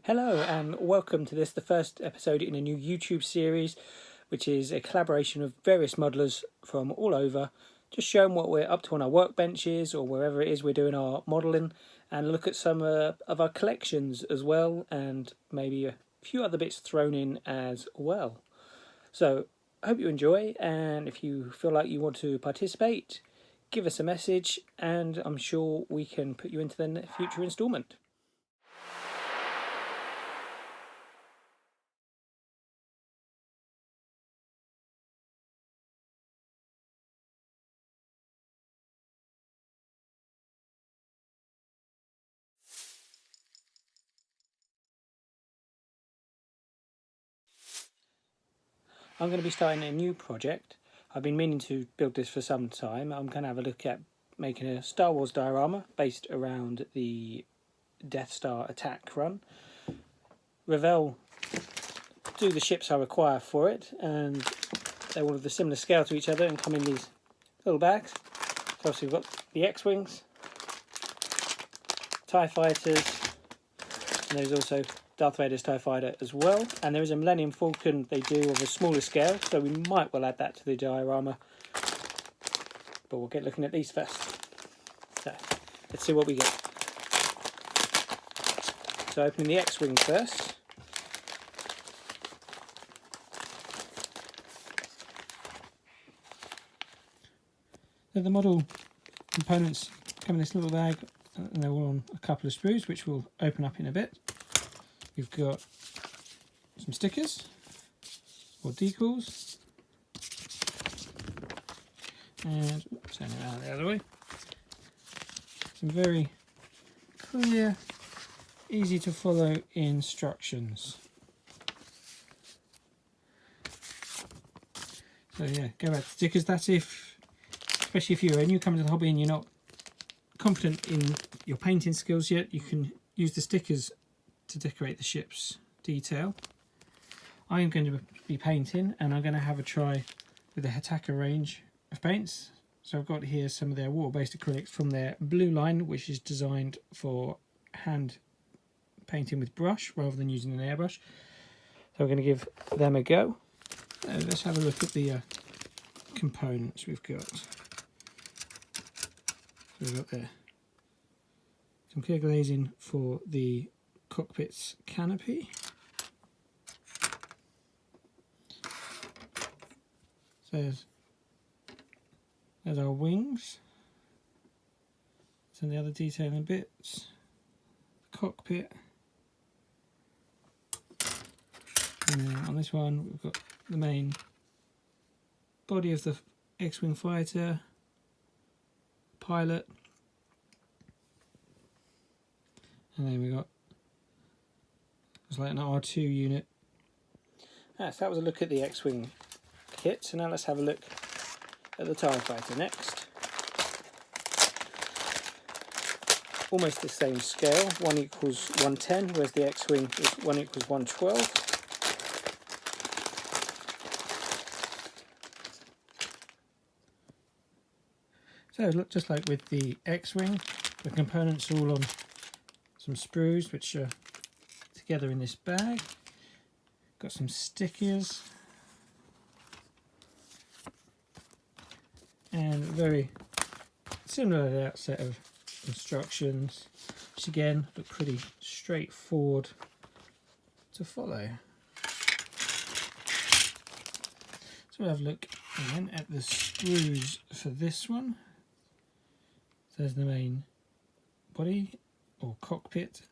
Hello and welcome to the first episode in a new YouTube series, which is a collaboration of various modelers from all over, just showing what we're up to on our workbenches or wherever it is we're doing our modelling, and look at some of our collections as well, and maybe a few other bits thrown in as well. So I hope you enjoy, and if you feel like you want to participate, give us a message and I'm sure we can put you into the future instalment. I'm going to be starting a new project. I've been meaning to build this for some time. I'm going to have a look at making a Star Wars diorama based around the Death Star attack run. Revell do the ships I require for it, and they're all of the similar scale to each other and come in these little bags. So obviously we've got the X-Wings, TIE Fighters, and there's also Darth Vader's TIE Fighter as well, and there is a Millennium Falcon they do of a smaller scale, so we might well add that to the diorama, but we'll get looking at these first. So let's see what we get. So opening the X-Wing first. So the model components come in this little bag, and they're all on a couple of sprues, which we'll open up in a bit. We've got some stickers or decals, and turn it around the other way. Some very clear, easy to follow instructions. So yeah, go back to stickers. That's especially if you're a newcomer to the hobby and you're not confident in your painting skills yet, you can use the stickers to decorate the ship's detail. I am going to be painting, and I'm going to have a try with the Hataka range of paints. So I've got here some of their water-based acrylics from their blue line, which is designed for hand painting with brush rather than using an airbrush. So we're going to give them a go. Let's have a look at the components we've got. So we've got there some clear glazing for the cockpit's canopy. So there's our wings. Some of the other detailing bits. Cockpit. And then on this one we've got the main body of the X-Wing fighter, pilot, and then we got it's like an R2 unit. So that was a look at the X-Wing kit. So now let's have a look at the TIE Fighter next. Almost the same scale, 1 equals 110, whereas the X-Wing is 1 equals 112. So look, just like with the X-Wing, the components are all on some sprues which are together in this bag. Got some stickers and very similar to that set of instructions, which again look pretty straightforward to follow. So we'll have a look again at the sprues for this one. There's the main body or cockpit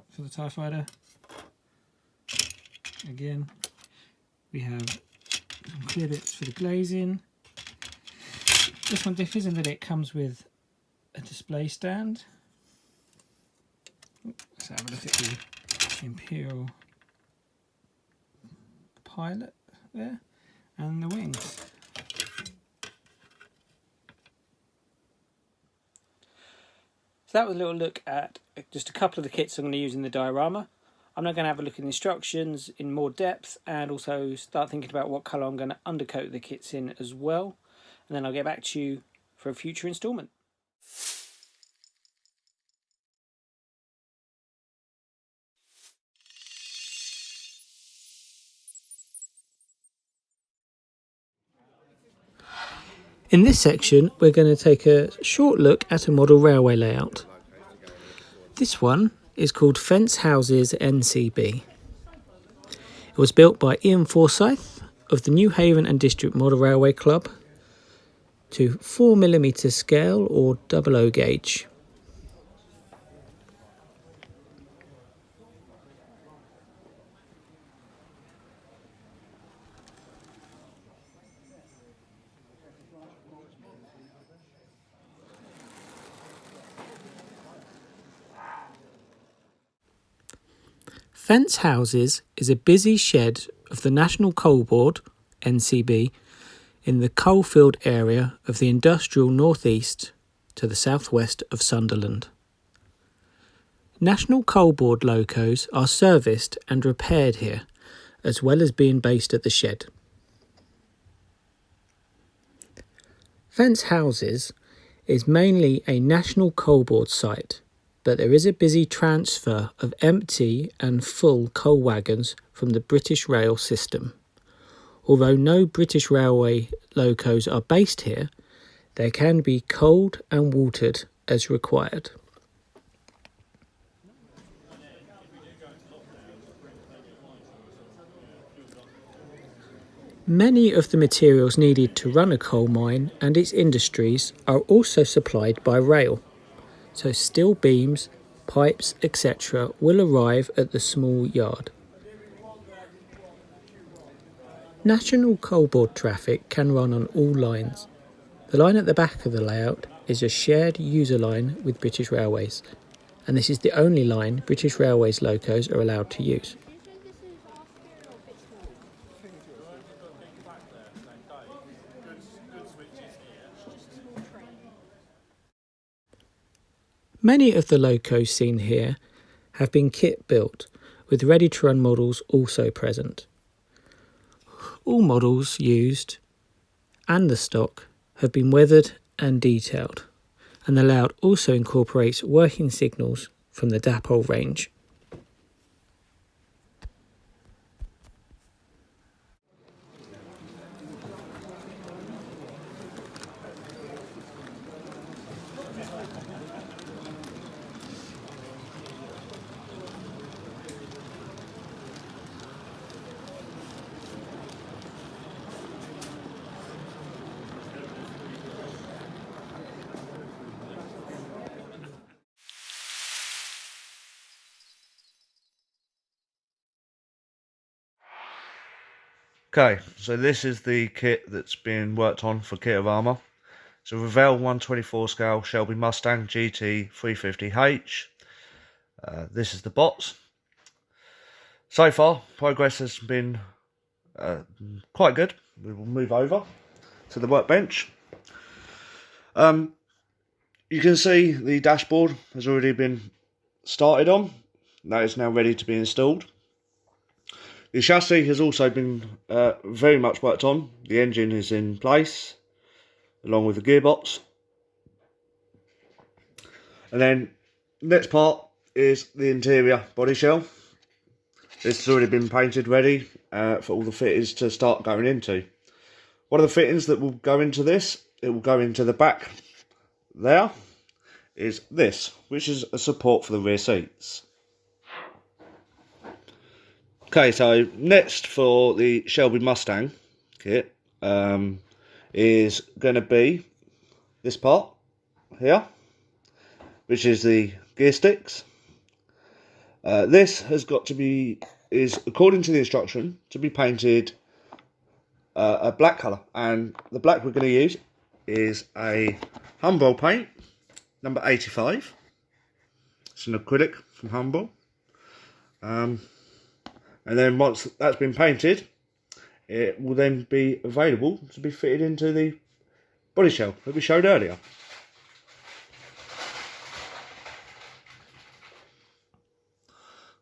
for the TIE Fighter. Again, we have some clear bits for the glazing. This one differs in that it comes with a display stand. Let's have a look at the Imperial pilot there and the wings. So that was a little look at just a couple of the kits I'm going to use in the diorama. I'm now going to have a look at the instructions in more depth and also start thinking about what colour I'm going to undercoat the kits in as well. And then I'll get back to you for a future instalment. In this section, we're going to take a short look at a model railway layout. This one is called Fence Houses NCB. It was built by Ian Forsyth of the New Haven and District Model Railway Club to 4mm scale or 00 gauge. Fence Houses is a busy shed of the National Coal Board, NCB, in the coalfield area of the industrial northeast to the southwest of Sunderland. National Coal Board locos are serviced and repaired here, as well as being based at the shed. Fence Houses is mainly a National Coal Board site, but there is a busy transfer of empty and full coal wagons from the British rail system. Although no British Railway locos are based here, they can be coaled and watered as required. Many of the materials needed to run a coal mine and its industries are also supplied by rail. So steel beams, pipes, etc. will arrive at the small yard. National Coal Board traffic can run on all lines. The line at the back of the layout is a shared user line with British Railways, and this is the only line British Railways locos are allowed to use. Many of the locos seen here have been kit built, with ready-to-run models also present. All models used and the stock have been weathered and detailed, and the layout also incorporates working signals from the Dapol range. Okay, so this is the kit that's been worked on for Kit of Armour. It's a Revell 124 scale Shelby Mustang GT 350H. This is the box. So far, progress has been quite good. We will move over to the workbench. You can see the dashboard has already been started on. That is now ready to be installed. The chassis has also been very much worked on. The engine is in place, along with the gearbox. And then next part is the interior body shell. This has already been painted ready for all the fittings to start going into. One of the fittings that will go into this, it will go into the back there, is this, which is a support for the rear seats. Okay, so next for the Shelby Mustang kit is going to be this part here, which is the gear sticks. This has got to be, is according to the instruction, to be painted a black colour, and the black we're going to use is a Humbrol paint, number 85. It's an acrylic from Humbrol. And then once that's been painted, it will then be available to be fitted into the body shell that we showed earlier.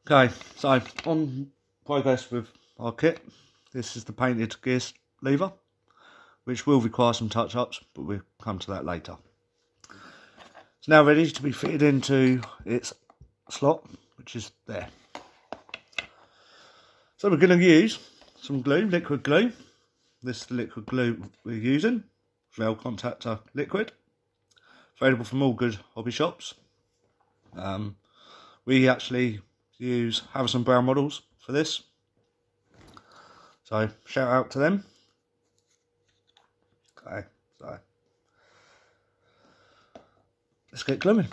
Okay, so on progress with our kit, this is the painted gear lever, which will require some touch-ups, but we'll come to that later. It's now ready to be fitted into its slot, which is there. So we're going to use some glue, liquid glue. This is the liquid glue we're using Veil Contactor liquid, available from all good hobby shops. We actually use Harrison Brown models for this, so shout out to them. Okay, so let's get gluing.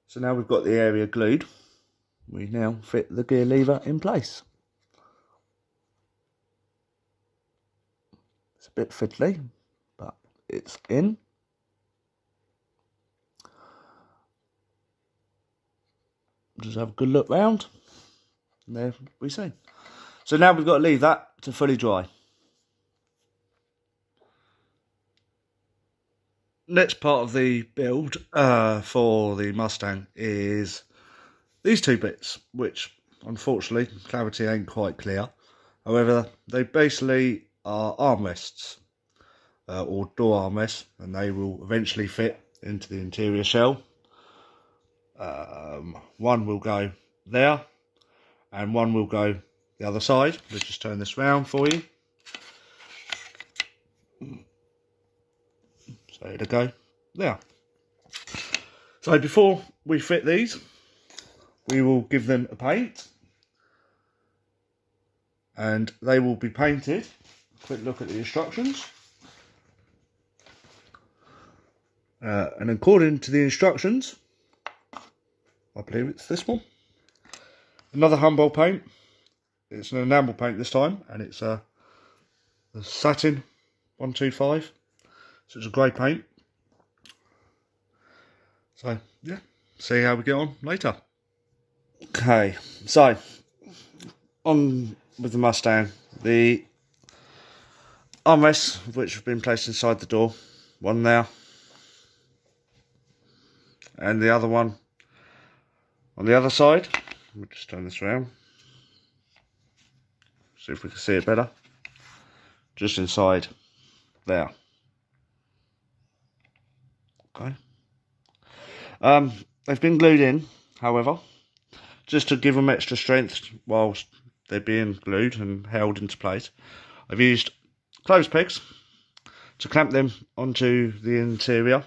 So now we've got the area glued, we now fit the gear lever in place. It's a bit fiddly, but it's in. Just have a good look round, and there we see. So now we've got to leave that to fully dry. Next part of the build for the Mustang is these two bits, which unfortunately clarity ain't quite clear. However, they basically are armrests or door armrests, and they will eventually fit into the interior shell. One will go there and one will go the other side. Let's just turn this round for you. So it'll go there. So before we fit these, we will give them a paint, and they will be painted. Quick look at the instructions. And according to the instructions, I believe it's this one. Another Humboldt paint. It's an enamel paint this time, and it's a satin 125. So it's a grey paint. So yeah, see how we get on later. Okay, so on with the Mustang, the armrests which have been placed inside the door, one there, and the other one on the other side. We'll just turn this around, see if we can see it better. Just inside there. Okay. They've been glued in, however, just to give them extra strength whilst they're being glued and held into place. I've used clothes pegs to clamp them onto the interior,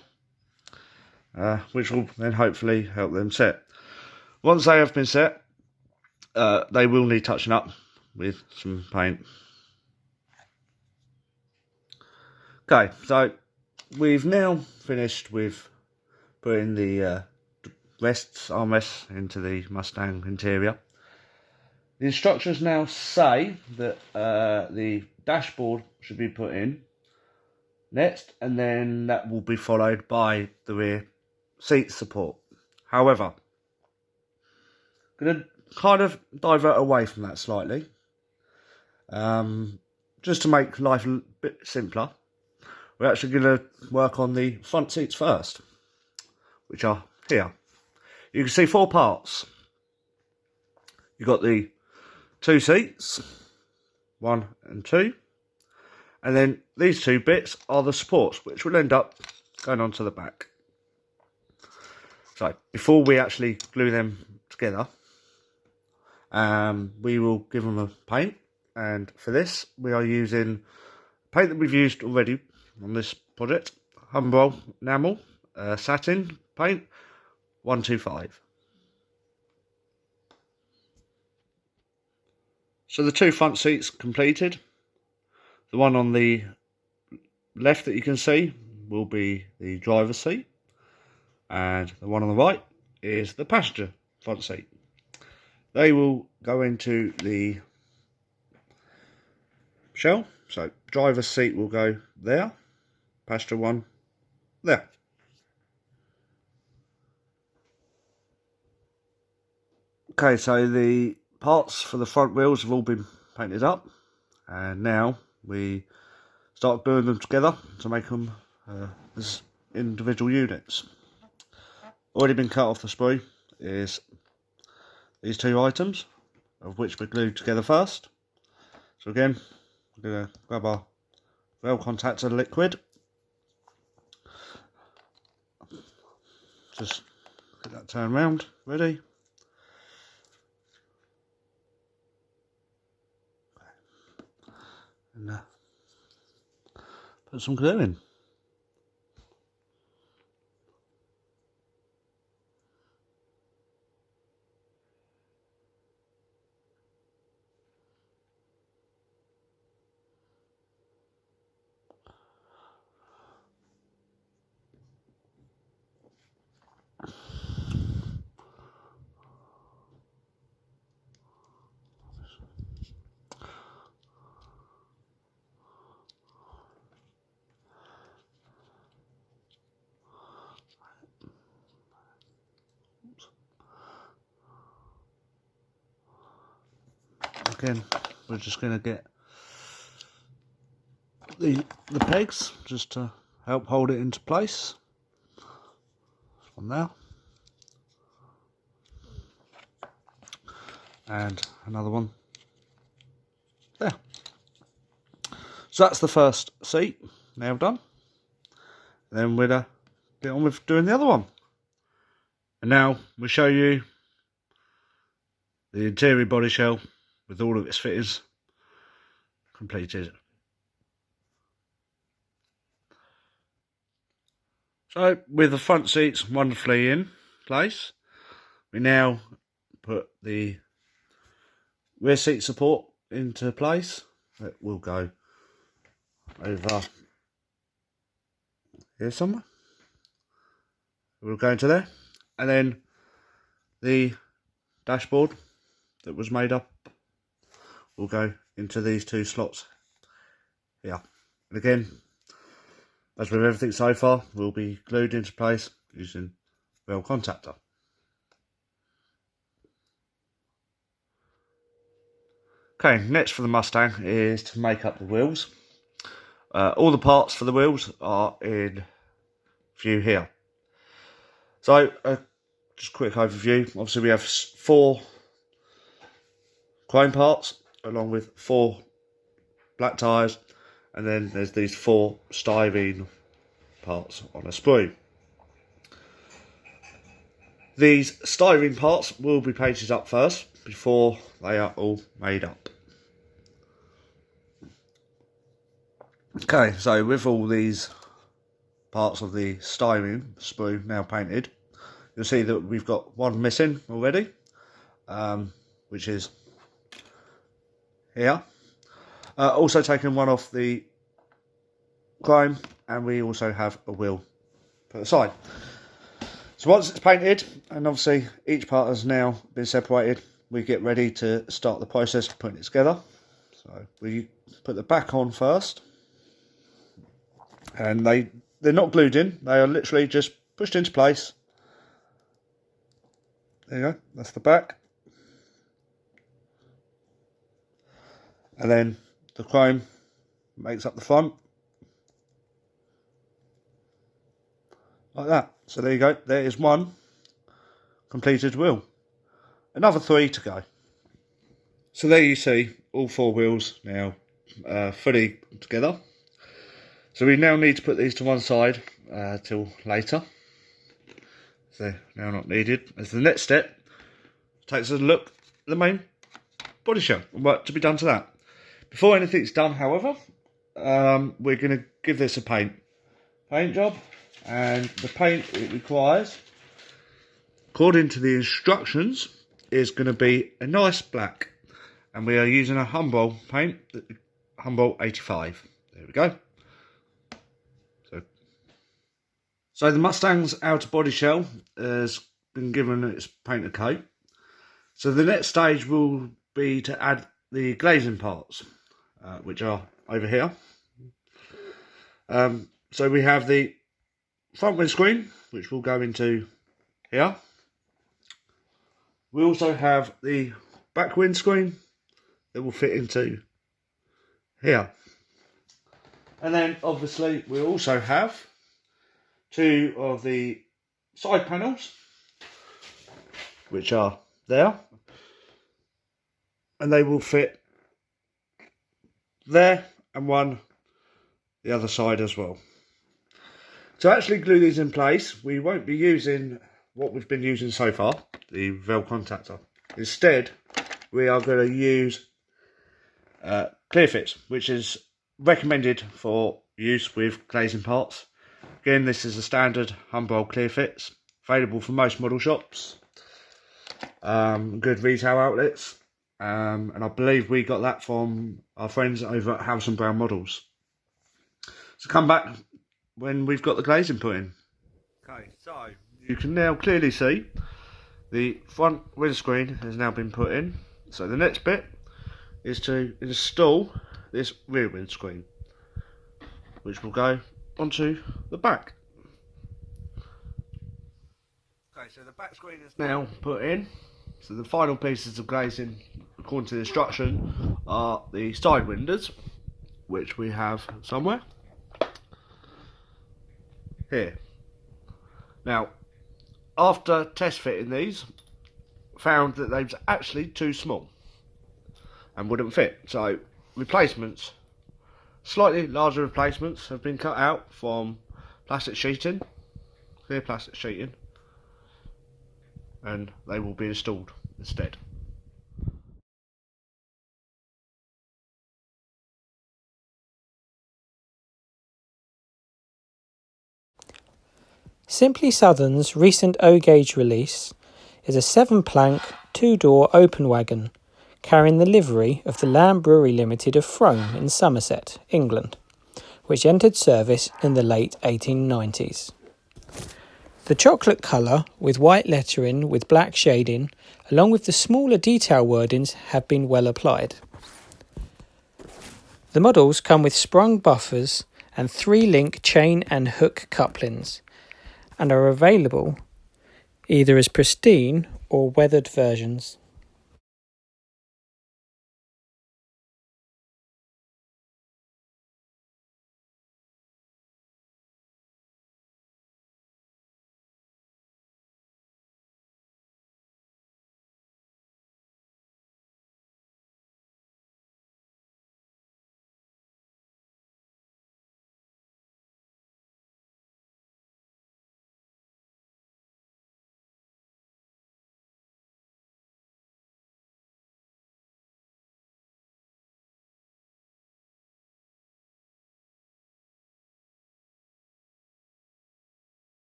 which will then hopefully help them set. Once they have been set, they will need touching up with some paint. Okay, so we've now finished with putting the armrests into the Mustang interior. The instructions now say that the dashboard should be put in next, and then that will be followed by the rear seat support. However, I'm going to kind of divert away from that slightly, just to make life a bit simpler. We're actually going to work on the front seats first, which are here. You can see 4 parts. You've got the 2 seats, 1 and 2, and then these 2 bits are the supports, which will end up going onto the back. So before we actually glue them together, we will give them a paint, and for this we are using paint that we've used already on this project, Humboldt enamel satin paint 125. So the 2 front seats completed. The one on the left that you can see will be the driver's seat, and the one on the right is the passenger front seat. They will go into the shell, so driver's seat will go there, passenger one there. Okay, so the parts for the front wheels have all been painted up, and now we start gluing them together to make them as individual units. Already been cut off the sprue is these 2 items, of which we're glued together first. So again, we're going to grab our Veil Contactor liquid, just get that turned round, ready. And put some glue in. Again, we're just going to get the pegs just to help hold it into place. This one there, and another one there. So that's the first seat now done. Then we'll get on with doing the other one. And now we'll show you the interior body shell with all of its fittings completed. So with the front seats wonderfully in place, we now put the rear seat support into place. It will go over here somewhere. We'll go into there, and then the dashboard that was made up will go into these two slots here. And again, as with everything so far, will be glued into place using rail contactor. Okay, next for the Mustang is to make up the wheels. All the parts for the wheels are in view here. So, just a quick overview. Obviously we have 4 chrome parts along with 4 black tyres, and then there's these 4 styrene parts on a sprue. These styrene parts will be painted up first before they are all made up. Okay, so with all these parts of the styrene sprue now painted, you'll see that we've got one missing already, which is here. Also taken one off the chrome, and we also have a wheel put aside. So once it's painted, and obviously each part has now been separated, we get ready to start the process of putting it together. So we put the back on first, and they're not glued in, they are literally just pushed into place. There you go, that's the back. And then the chrome makes up the front. Like that. So there you go, there is one completed wheel. Another 3 to go. So there you see all 4 wheels now fully together. So we now need to put these to one side till later. So they're now not needed. As the next step takes us a look at the main body shell and work to be done to that. Before anything's done, however, we're going to give this a paint job, and the paint it requires, according to the instructions, is going to be a nice black, and we are using a Humboldt paint, Humboldt 85. There we go. So the Mustang's outer body shell has been given its painted coat. So the next stage will be to add the glazing parts, which are over here. So we have the front windscreen, which will go into here. We also have the back windscreen that will fit into here. And then obviously we also have 2 of the side panels, which are there, and they will fit there, and one the other side as well. To actually glue these in place, we won't be using what we've been using so far, the Vel contactor. Instead, we are going to use Clearfits, which is recommended for use with glazing parts. Again, this is a standard Humbrol Clearfits, available from most model shops, good retail outlets, and I believe we got that from our friends over at House and Brown Models. So come back when we've got the glazing put in. Okay, so you can now clearly see the front windscreen has now been put in. So the next bit is to install this rear windscreen, which will go onto the back. Okay, so the back screen is now put in. So the final pieces of glazing, according to the instruction, are the side windows, which we have somewhere here. Now, after test fitting these, found that they was actually too small and wouldn't fit. So replacements, slightly larger replacements, have been cut out from plastic sheeting, clear plastic sheeting, and they will be installed instead. Simply Southern's recent O-Gauge release is a 7-plank, 2-door open wagon carrying the livery of the Lamb Brewery Limited of Frome in Somerset, England, which entered service in the late 1890s. The chocolate colour with white lettering with black shading, along with the smaller detail wordings, have been well applied. The models come with sprung buffers and 3-link chain and hook couplings, and are available either as pristine or weathered versions.